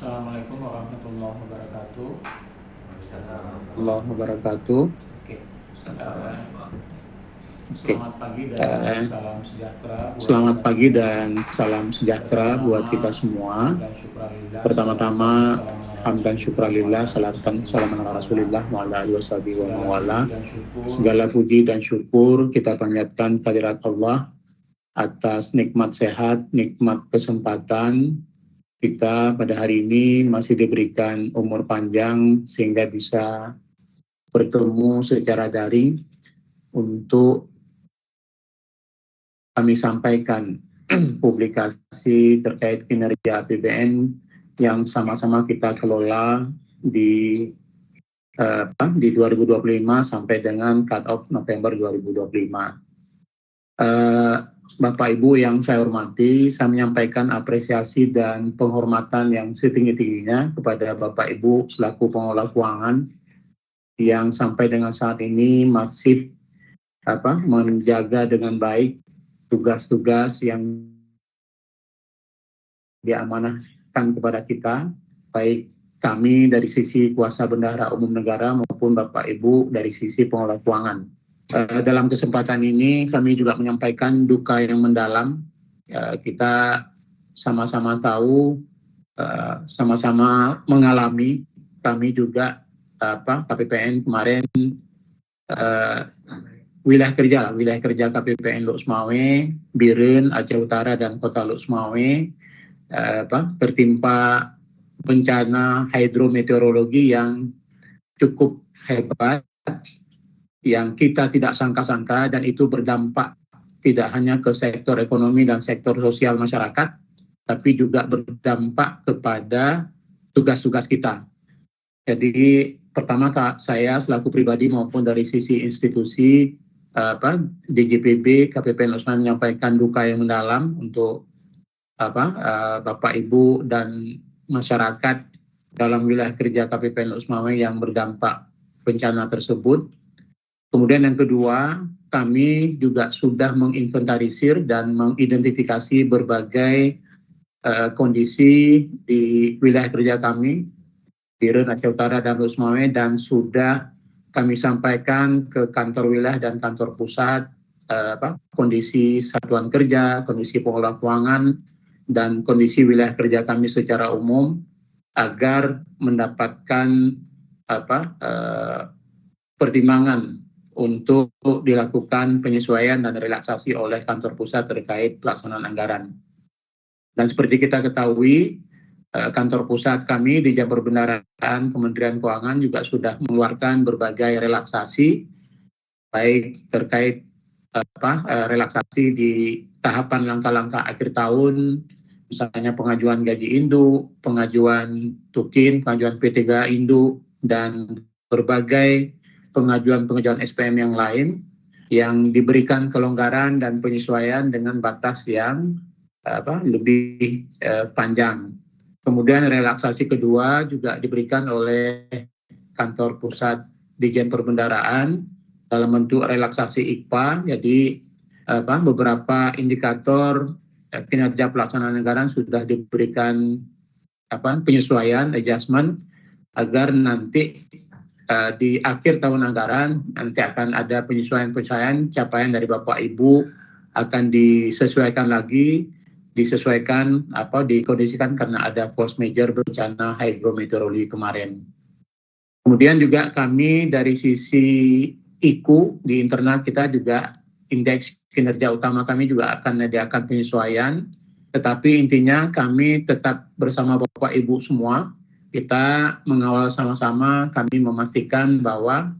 Assalamualaikum warahmatullahi wabarakatuh. Allah wabarakatuh. Oke, eh, Oke, selamat pagi dan eh, salam sejahtera buat selamat kita pagi semua. dan salam sejahtera buat Pertama-tama, kita semua. hamdan syukralillah, salawat Pertama-tama, dan salam ala hamdan rasulillah wa ala syukralillah, alihi salatan washabihi salam wa ala mawala. Rasulillah wa ala alihi washabihi wa Segala mawala. puji dan syukur Segala puji dan syukur kita panjatkan kehadirat Allah atas nikmat sehat, nikmat kesempatan kita pada hari ini masih diberikan umur panjang sehingga bisa bertemu secara daring untuk kami sampaikan publikasi terkait kinerja APBN yang sama-sama kita kelola di 2025 sampai dengan cut-off November 2025. Bapak Ibu yang saya hormati, saya menyampaikan apresiasi dan penghormatan yang setinggi-tingginya kepada Bapak Ibu selaku pengelola keuangan yang sampai dengan saat ini masih menjaga dengan baik tugas-tugas yang diamanahkan kepada kita, baik kami dari sisi kuasa bendahara umum negara maupun Bapak Ibu dari sisi pengelola keuangan. Dalam kesempatan ini kami juga menyampaikan duka yang mendalam. Kita sama-sama tahu, sama-sama mengalami. Kami juga KPPN kemarin wilayah kerja KPPN Lok Sumawe, Biren, Aceh Utara dan Kota Lok Sumawe tertimpa bencana hidrometeorologi yang cukup hebat, yang kita tidak sangka-sangka, dan itu berdampak tidak hanya ke sektor ekonomi dan sektor sosial masyarakat, tapi juga berdampak kepada tugas-tugas kita. Jadi pertama saya selaku pribadi maupun dari sisi institusi DJPB KPPN Lok Sumawe menyampaikan duka yang mendalam untuk Bapak Ibu dan masyarakat dalam wilayah kerja KPPN Lok Sumawe yang berdampak bencana tersebut. Kemudian yang kedua, kami juga sudah menginventarisir dan mengidentifikasi berbagai kondisi di wilayah kerja kami, Biren, Aceh Utara, dan Lok Sumawe, dan sudah kami sampaikan ke kantor wilayah dan kantor pusat kondisi satuan kerja, kondisi pengelola keuangan, dan kondisi wilayah kerja kami secara umum agar mendapatkan pertimbangan untuk dilakukan penyesuaian dan relaksasi oleh kantor pusat terkait pelaksanaan anggaran. Dan seperti kita ketahui, kantor pusat kami di Jabar Bendaraan Kementerian Keuangan juga sudah mengeluarkan berbagai relaksasi, baik terkait relaksasi di tahapan langkah-langkah akhir tahun, misalnya pengajuan gaji induk, pengajuan tukin, pengajuan P3 induk, dan berbagai pengajuan SPM yang lain yang diberikan kelonggaran dan penyesuaian dengan batas yang lebih panjang. Kemudian relaksasi kedua juga diberikan oleh kantor pusat Dijen Perbendaraan dalam bentuk relaksasi IKPA. Jadi beberapa indikator kinerja pelaksanaan anggaran sudah diberikan penyesuaian, adjustment, agar nanti di akhir tahun anggaran nanti akan ada penyesuaian capaian dari Bapak Ibu akan disesuaikan lagi, dikondisikan karena ada force major bencana hidrometeorologi kemarin. Kemudian juga kami dari sisi IKU di internal kita juga indeks kinerja utama kami juga akan menyediakan penyesuaian, tetapi intinya kami tetap bersama Bapak Ibu semua, kita mengawal sama-sama, kami memastikan bahwa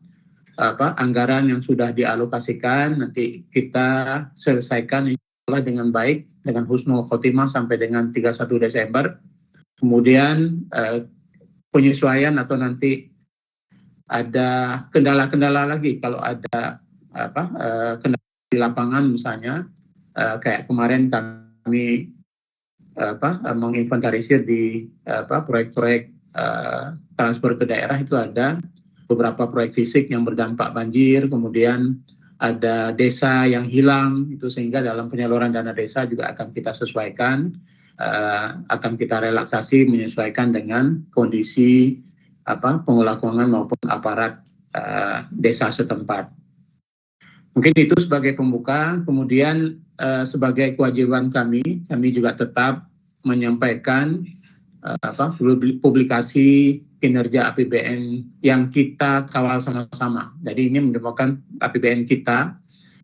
anggaran yang sudah dialokasikan nanti kita selesaikan dengan baik, dengan husnul khotimah sampai dengan 31 Desember. Kemudian penyesuaian atau nanti ada kendala-kendala lagi kalau ada kendala di lapangan misalnya, kayak kemarin kami menginventarisir di proyek-proyek transfer ke daerah, itu ada beberapa proyek fisik yang berdampak banjir, kemudian ada desa yang hilang, itu sehingga dalam penyaluran dana desa juga akan kita sesuaikan akan kita relaksasi menyesuaikan dengan kondisi pengelola keuangan maupun aparat desa setempat. Mungkin itu sebagai pembuka. Kemudian sebagai kewajiban kami juga tetap menyampaikan publikasi kinerja APBN yang kita kawal sama-sama. Jadi ini merupakan APBN kita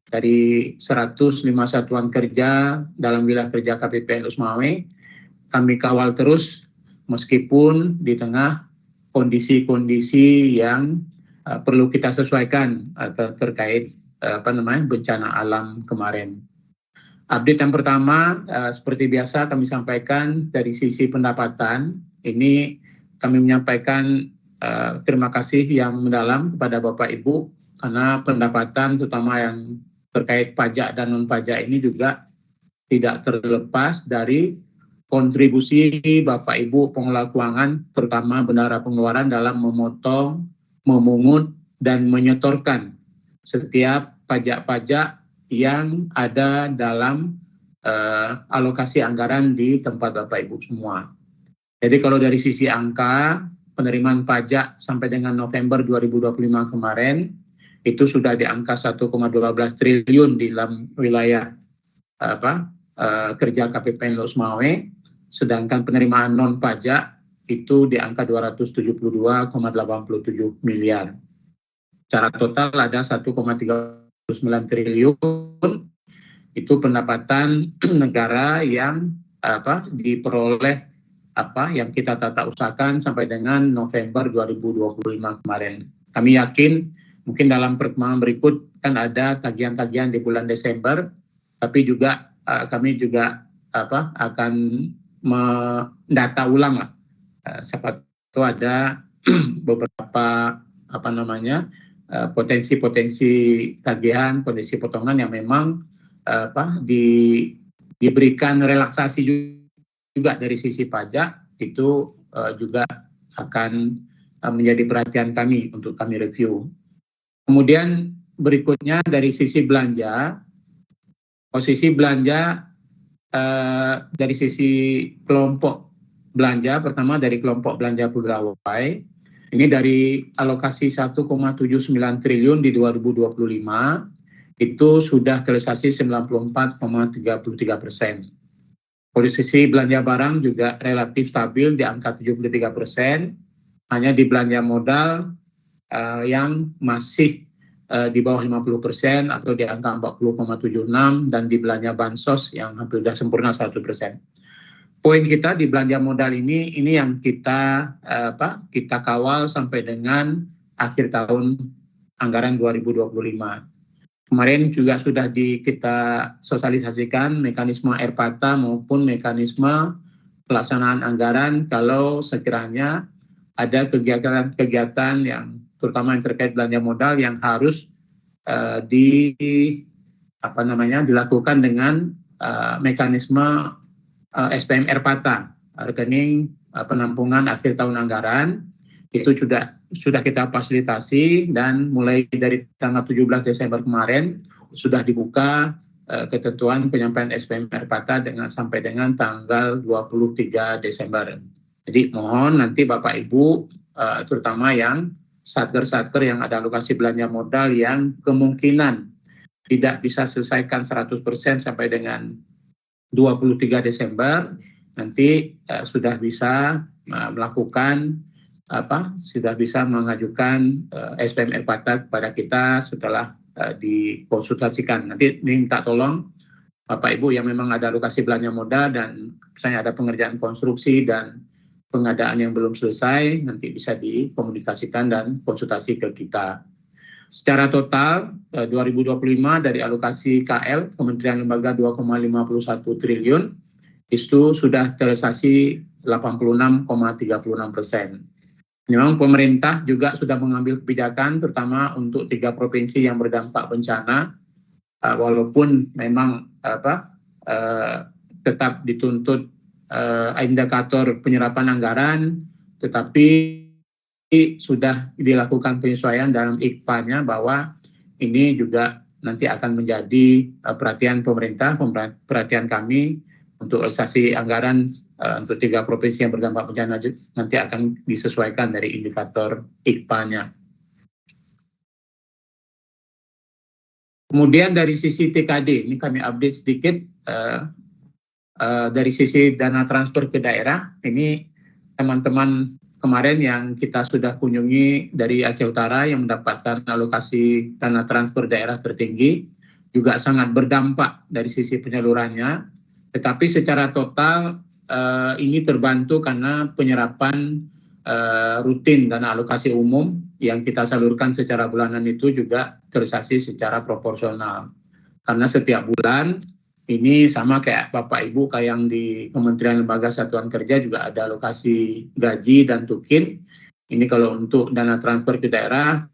dari 105 satuan kerja dalam wilayah kerja KPPN Lusmawe. Kami kawal terus meskipun di tengah kondisi-kondisi yang perlu kita sesuaikan terkait bencana alam kemarin. Update yang pertama, seperti biasa kami sampaikan dari sisi pendapatan, ini kami menyampaikan terima kasih yang mendalam kepada Bapak Ibu, karena pendapatan terutama yang terkait pajak dan non-pajak ini juga tidak terlepas dari kontribusi Bapak Ibu pengelola keuangan, terutama bendahara pengeluaran dalam memotong, memungut, dan menyetorkan setiap pajak-pajak yang ada dalam alokasi anggaran di tempat Bapak Ibu semua. Jadi kalau dari sisi angka, penerimaan pajak sampai dengan November 2025 kemarin, itu sudah di angka 1,12 triliun di dalam wilayah kerja KPPN Lusmawe, sedangkan penerimaan non-pajak itu di angka 272,87 miliar. Secara total ada 1,39 triliun, itu pendapatan negara yang diperoleh yang kita tata usahakan sampai dengan November 2025 kemarin. Kami yakin mungkin dalam perkembangan berikut kan ada tagihan-tagihan di bulan Desember, tapi juga kami juga akan mendata ulang lah. Siapa itu ada beberapa potensi-potensi tagihan, potensi potongan yang memang diberikan relaksasi juga dari sisi pajak, itu juga akan menjadi perhatian kami untuk kami review. Kemudian berikutnya dari sisi belanja, posisi belanja dari sisi kelompok belanja, pertama dari kelompok belanja pegawai, ini dari alokasi 1,79 triliun di 2025, itu sudah terrealisasi 94,33%. Posisi belanja barang juga relatif stabil di angka 73%, hanya di belanja modal yang masih di bawah 50% atau di angka 40,76, dan di belanja bansos yang hampir sudah sempurna 100%. Poin kita di belanja modal ini yang kita kawal sampai dengan akhir tahun anggaran 2025. Kemarin juga sudah kita sosialisasikan mekanisme Erpata maupun mekanisme pelaksanaan anggaran kalau sekiranya ada kegiatan-kegiatan yang terutama yang terkait belanja modal yang harus dilakukan dengan mekanisme SPM Erpata, rekening penampungan akhir tahun anggaran, itu sudah kita fasilitasi, dan mulai dari tanggal 17 Desember kemarin sudah dibuka ketentuan penyampaian SPM Erpata sampai dengan tanggal 23 Desember. Jadi mohon nanti Bapak Ibu, terutama yang satker-satker yang ada alokasi belanja modal yang kemungkinan tidak bisa selesaikan 100% sampai dengan 23 Desember, nanti sudah bisa melakukan sudah bisa mengajukan SPM Erpata kepada kita setelah dikonsultasikan. Nanti minta tolong Bapak Ibu yang memang ada alokasi belanja modal dan misalnya ada pengerjaan konstruksi dan pengadaan yang belum selesai, nanti bisa dikomunikasikan dan konsultasi ke kita. Secara total 2025 dari alokasi KL Kementerian Lembaga 2,51 triliun itu sudah terrealisasi 86,36%. Memang pemerintah juga sudah mengambil kebijakan terutama untuk 3 provinsi yang berdampak bencana, walaupun memang tetap dituntut indikator penyerapan anggaran, tetapi sudah dilakukan penyesuaian dalam IKPA-nya bahwa ini juga nanti akan menjadi perhatian pemerintah, perhatian kami Untuk realisasi anggaran untuk 3 provinsi yang berdampak bencana nanti akan disesuaikan dari indikator IKPA-nya. Kemudian dari sisi TKD, ini kami update sedikit dari sisi dana transfer ke daerah. Ini teman-teman kemarin yang kita sudah kunjungi dari Aceh Utara yang mendapatkan alokasi dana transfer daerah tertinggi, juga sangat berdampak dari sisi penyalurannya. Tetapi secara total ini terbantu karena penyerapan rutin dana alokasi umum yang kita salurkan secara bulanan itu juga terrealisasi secara proporsional. Karena setiap bulan ini sama kayak Bapak Ibu kayak yang di Kementerian Lembaga Satuan Kerja juga ada alokasi gaji dan tukin. Ini kalau untuk dana transfer ke daerah,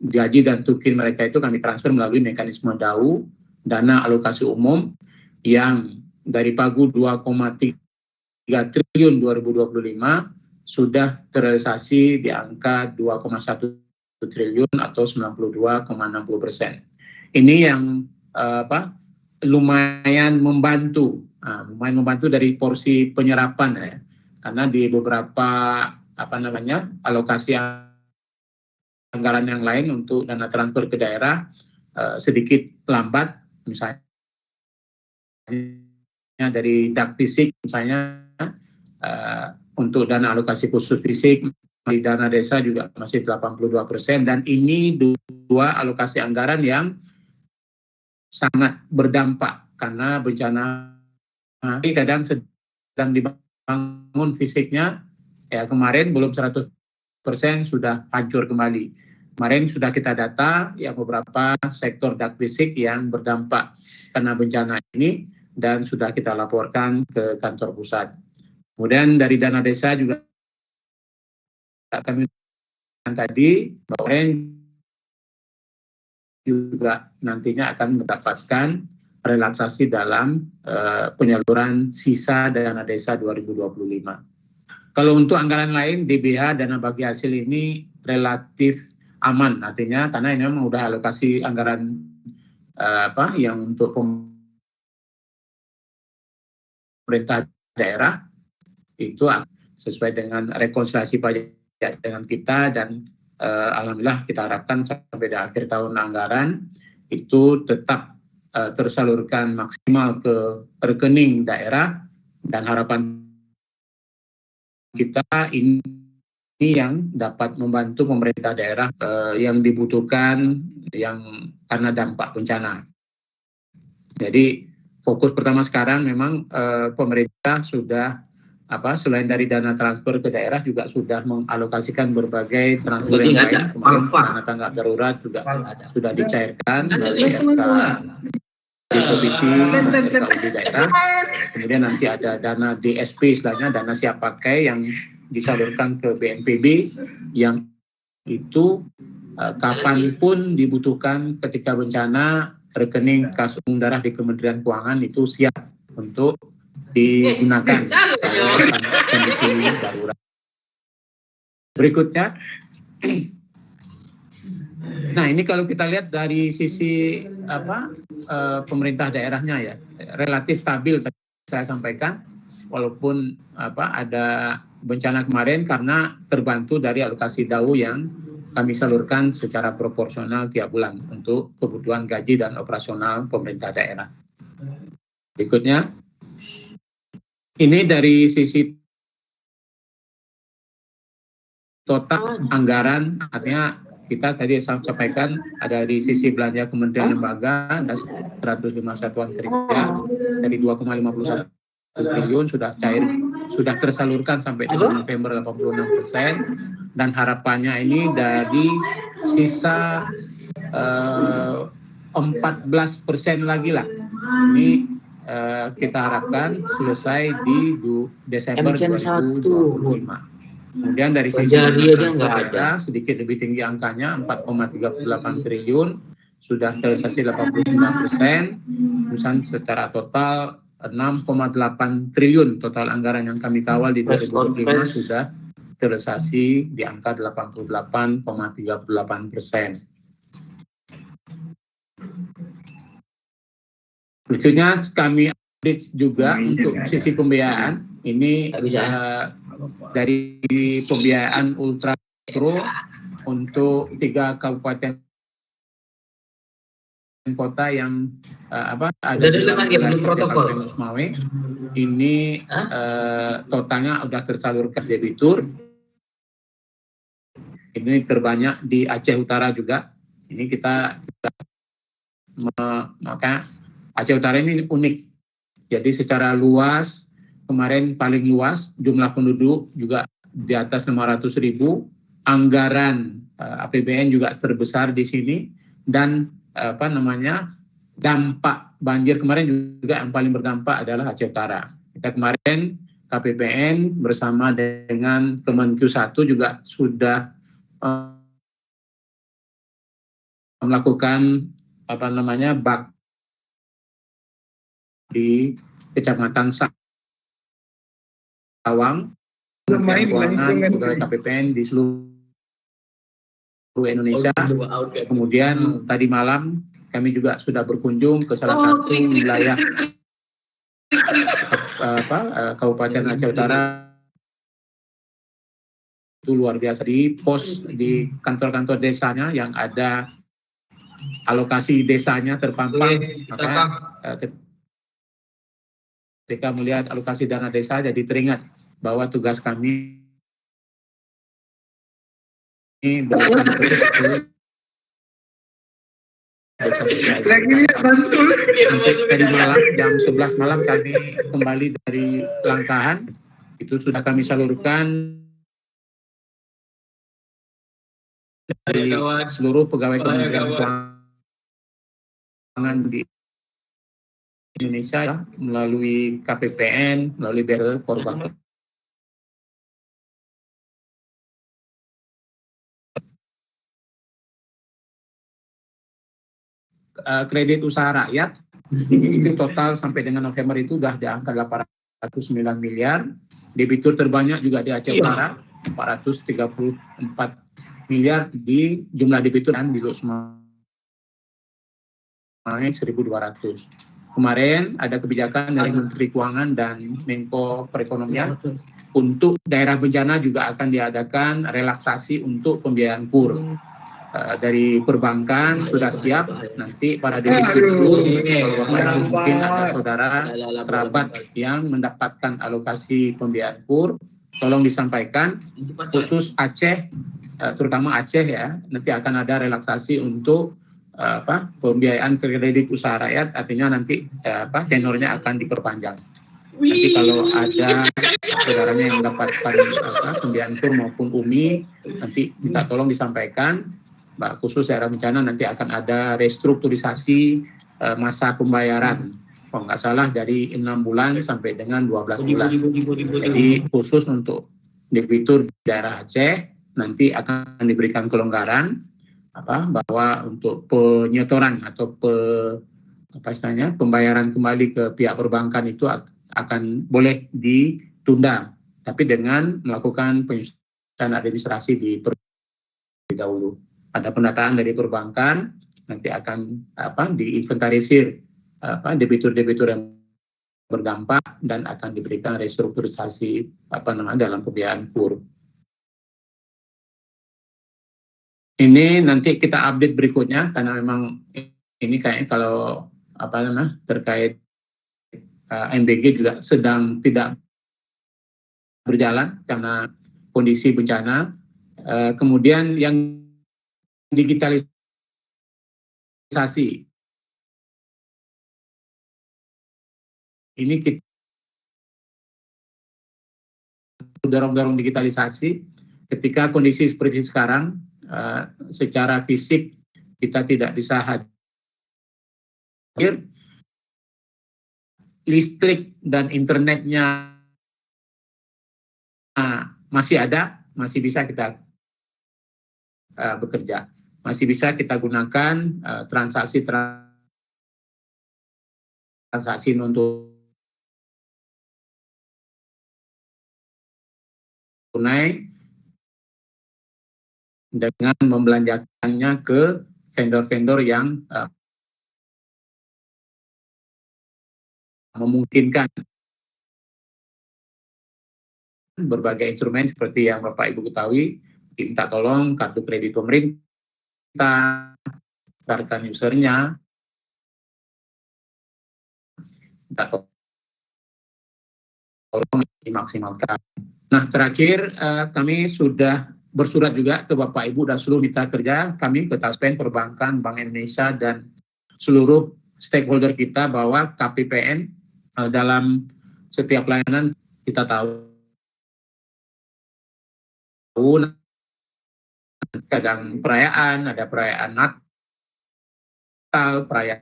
gaji dan tukin mereka itu kami transfer melalui mekanisme DAU, dana alokasi umum, yang dari pagu 2,3 triliun 2025 sudah terrealisasi di angka 2,1 triliun atau 92,60%. Ini yang lumayan membantu dari porsi penyerapan ya, karena di beberapa alokasi anggaran yang lain untuk dana transfer ke daerah sedikit lambat, misalnya dari dak fisik misalnya untuk dana alokasi khusus fisik di dana desa juga masih 82%, dan ini dua alokasi anggaran yang sangat berdampak karena bencana kadang sedang dibangun fisiknya ya, kemarin belum 100% sudah hancur kembali. Kemarin sudah kita data ya beberapa sektor dak fisik yang berdampak karena bencana ini dan sudah kita laporkan ke kantor pusat. Kemudian dari dana desa juga kami tadi bahwa juga nantinya akan mendapatkan relaksasi dalam penyaluran sisa dana desa 2025. Kalau untuk anggaran lain, DBH, dana bagi hasil ini relatif aman, artinya karena ini memang udah alokasi anggaran yang untuk pemerintah daerah itu sesuai dengan rekonsiliasi pajak dengan kita, dan alhamdulillah kita harapkan sampai di akhir tahun anggaran itu tetap tersalurkan maksimal ke rekening daerah, dan harapan kita ini yang dapat membantu pemerintah daerah yang dibutuhkan yang karena dampak bencana. Jadi fokus pertama sekarang memang pemerintah sudah selain dari dana transfer ke daerah juga sudah mengalokasikan berbagai transfer yang lain. Kemarin dana tanggap darurat juga sudah dicairkan dari di provinsi di daerah. Kemudian nanti ada dana DSP, istilahnya dana siap pakai yang disalurkan ke BNPB, yang itu kapanpun dibutuhkan ketika bencana, rekening kas umum daerah di Kementerian Keuangan itu siap untuk digunakan kondisi darurat. Berikutnya, nah ini kalau kita lihat dari sisi pemerintah daerahnya ya, relatif stabil tadi saya sampaikan, walaupun ada bencana kemarin karena terbantu dari alokasi DAU yang kami salurkan secara proporsional tiap bulan untuk kebutuhan gaji dan operasional pemerintah daerah. Berikutnya, ini dari sisi total anggaran, artinya kita tadi saya sampaikan ada di sisi belanja kementerian lembaga ada 105 satuan kerja dari 2,51 triliun sudah cair, sudah tersalurkan sampai dengan November 86%, dan harapannya ini dari sisa 14% lagi lah. Ini kita harapkan selesai di Desember 2025. Kemudian dari sisi ada sedikit lebih tinggi angkanya 4,38 triliun sudah terrealisasi 89%, kemudian secara total 6,8 triliun total anggaran yang kami kawal di 2025 sudah terrealisasi di angka 88,38%. Berikutnya kami bridge juga untuk sisi pembiayaan. Ini dari pembiayaan ultra mikro untuk 3 kabupaten kota yang ada di dalam Kabupaten Usmawe. Ini totalnya sudah tersalurkan debitur. Ini terbanyak di Aceh Utara juga. Ini maka Aceh Utara ini unik. Jadi secara luas, kemarin paling luas, jumlah penduduk juga di atas 500.000, anggaran APBN juga terbesar di sini, dan dampak banjir kemarin juga yang paling berdampak adalah Aceh Utara. Kita kemarin KPPN bersama dengan Kemenq 1 juga sudah melakukan bak di Kecamatan Sawang, pegawai KPPN di seluruh Indonesia. Kemudian tadi malam kami juga sudah berkunjung ke salah satu wilayah Kabupaten Aceh Utara. Itu luar biasa, di pos di kantor-kantor desanya yang ada alokasi desanya terpampang. Maka ketika melihat alokasi dana desa, jadi teringat bahwa tugas kami ini berikan terus ke desa-desa. Tadi malam jam 11 malam kami kembali dari Langkahan, itu sudah kami salurkan dari seluruh pegawai Kementerian Keuangan di Indonesia melalui KPPN, melalui BL Korban. Kredit usaha rakyat itu total sampai dengan November itu sudah di angka 809 miliar. Debitur terbanyak juga di Aceh Utara, 434 miliar di jumlah debitur, dan di Usmawe 1.200. Kemarin ada kebijakan dari Menteri Keuangan dan Menko Perekonomian untuk daerah bencana juga akan diadakan relaksasi untuk pembiayaan KUR. Dari perbankan sudah siap, nanti para debitur mungkin ada saudara kerabat yang mendapatkan alokasi pembiayaan KUR, tolong disampaikan khusus Aceh, terutama Aceh ya, nanti akan ada relaksasi untuk pembiayaan kredit usaha rakyat, artinya nanti tenornya akan diperpanjang. Nanti kalau ada saudaranya yang mendapatkan pembiayaan KUR maupun UMI, nanti minta tolong disampaikan, khusus daerah bencana nanti akan ada restrukturisasi masa pembayaran. Kalau nggak salah dari 6 bulan sampai dengan 12 bulan. Jadi khusus untuk debitur daerah Aceh nanti akan diberikan kelonggaran bahwa untuk penyetoran atau pembayaran kembali ke pihak perbankan itu akan boleh ditunda, tapi dengan melakukan penyusunan administrasi di dahulu. Ada pendataan dari perbankan, nanti akan diinventarisir debitur-debitur yang berdampak dan akan diberikan restrukturisasi dalam pembiayaan KUR. Ini nanti kita update berikutnya, karena memang ini kayaknya kalau terkait MBG juga sedang tidak berjalan karena kondisi bencana. Kemudian yang digitalisasi ini kita dorong digitalisasi ketika kondisi seperti sekarang. Secara fisik kita tidak bisa hadir, listrik dan internetnya masih ada, masih bisa kita bekerja, masih bisa kita gunakan transaksi non tunai dengan membelanjakannya ke vendor-vendor yang memungkinkan berbagai instrumen seperti yang Bapak Ibu ketahui, minta tolong kartu kredit pemerintah, daftarkan usernya, minta tolong dimaksimalkan. Nah, terakhir kami sudah bersurat juga ke Bapak Ibu dan seluruh mitra kerja kami, ke Taspen Perbankan, Bank Indonesia, dan seluruh stakeholder kita bahwa KPPN dalam setiap layanan kita tahu kadang perayaan, ada perayaan Natal, perayaan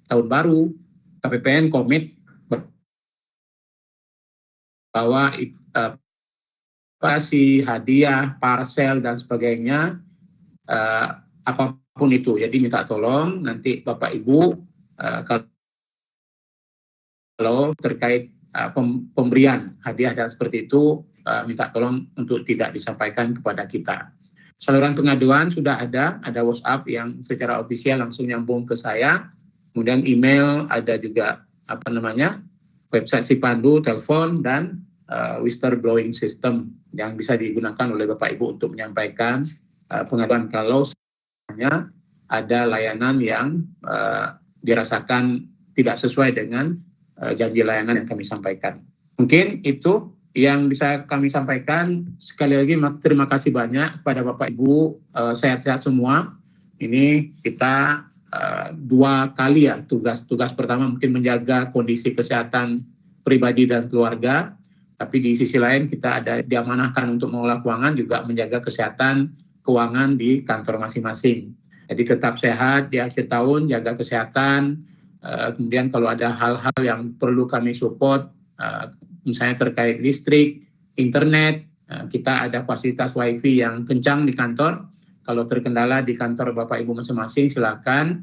Tahun Baru, KPPN komit bahwa hadiah, parcel, dan sebagainya, apapun itu. Jadi minta tolong nanti Bapak Ibu kalau terkait pemberian hadiah dan seperti itu, minta tolong untuk tidak disampaikan kepada kita. Saluran pengaduan sudah ada WhatsApp yang secara ofisial langsung nyambung ke saya, kemudian email, ada juga website Sipandu, telepon, dan whistleblowing system yang bisa digunakan oleh Bapak Ibu untuk menyampaikan pengaduan kalau sebenarnya ada layanan yang dirasakan tidak sesuai dengan janji layanan yang kami sampaikan. Mungkin itu yang bisa kami sampaikan. Sekali lagi terima kasih banyak kepada Bapak Ibu, sehat-sehat semua. Ini kita 2 kali ya tugas pertama mungkin menjaga kondisi kesehatan pribadi dan keluarga, tapi di sisi lain kita ada diamanahkan untuk mengelola keuangan, juga menjaga kesehatan keuangan di kantor masing-masing. Jadi tetap sehat di akhir tahun, jaga kesehatan. Kemudian kalau ada hal-hal yang perlu kami support, misalnya terkait listrik, internet, kita ada fasilitas wifi yang kencang di kantor. Kalau terkendala di kantor Bapak Ibu masing-masing, silakan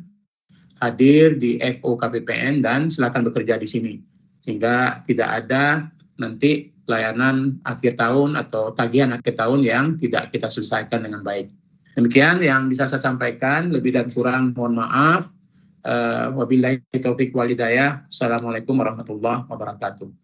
hadir di FO KPPN dan silakan bekerja di sini. Sehingga tidak ada nanti layanan akhir tahun atau tagihan akhir tahun yang tidak kita selesaikan dengan baik. Demikian yang bisa saya sampaikan, lebih dan kurang mohon maaf. Wabillahi taufiq wal hidayah. Assalamualaikum warahmatullahi wabarakatuh.